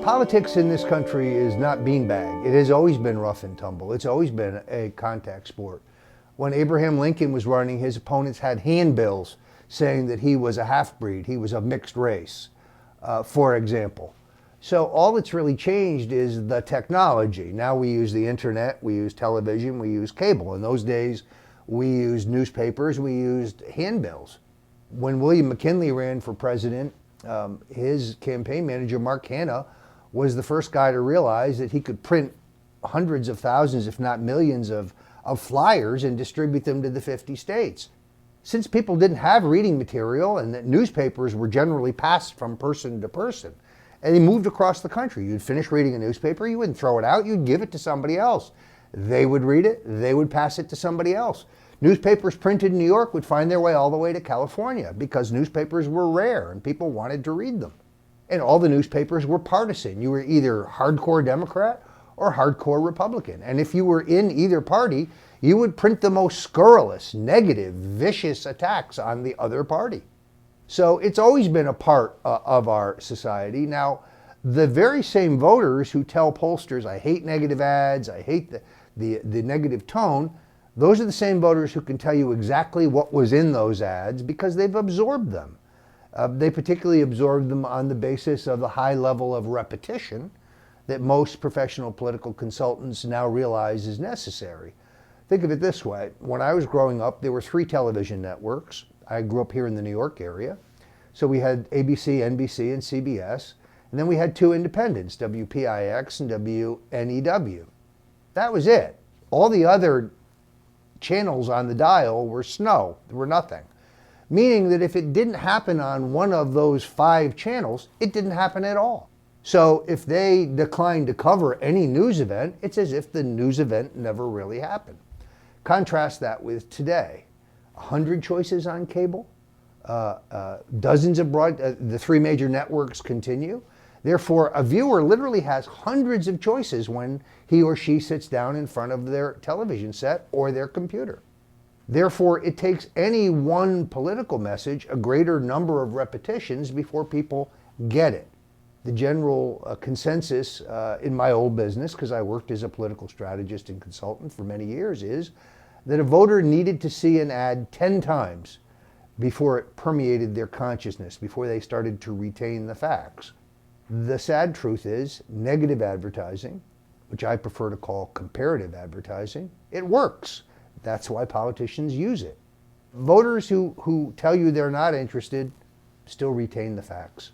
Politics in this country is not beanbag. It has always been rough and tumble. It's always been a contact sport. When Abraham Lincoln was running, his opponents had handbills saying that he was a half-breed, he was a mixed race, for example. So all that's really changed is the technology. Now we use the internet, we use television, we use cable. In those days, we used newspapers, we used handbills. When William McKinley ran for president, his campaign manager, Mark Hanna, was the first guy to realize that he could print hundreds of thousands, if not millions, of flyers and distribute them to the 50 states. Since people didn't have reading material and that newspapers were generally passed from person to person, and they moved across the country. You'd finish reading a newspaper, you wouldn't throw it out, you'd give it to somebody else. They would read it, they would pass it to somebody else. Newspapers printed in New York would find their way all the way to California because newspapers were rare and people wanted to read them. And all the newspapers were partisan. You were either hardcore Democrat or hardcore Republican. And if you were in either party, you would print the most scurrilous, negative, vicious attacks on the other party. So it's always been a part of our society. Now, the very same voters who tell pollsters, I hate negative ads, I hate the negative tone, those are the same voters who can tell you exactly what was in those ads because they've absorbed them. They particularly absorbed them on the basis of the high level of repetition that most professional political consultants now realize is necessary. Think of it this way. When I was growing up, there were 3 television networks. I grew up here in the New York area. So we had ABC, NBC, and CBS. And then we had 2 independents, WPIX and WNEW. That was it. All the other channels on the dial were snow. They were nothing. Meaning that if it didn't happen on one of those 5 channels, it didn't happen at all. So if they declined to cover any news event, it's as if the news event never really happened. Contrast that with today. 100 choices on cable, dozens of the 3 major networks continue. Therefore, a viewer literally has hundreds of choices when he or she sits down in front of their television set or their computer. Therefore, it takes any one political message a greater number of repetitions before people get it. The general consensus in my old business, because I worked as a political strategist and consultant for many years, is that a voter needed to see an ad 10 times before it permeated their consciousness, before they started to retain the facts. The sad truth is, negative advertising, which I prefer to call comparative advertising, it works. That's why politicians use it. Voters who tell you they're not interested still retain the facts.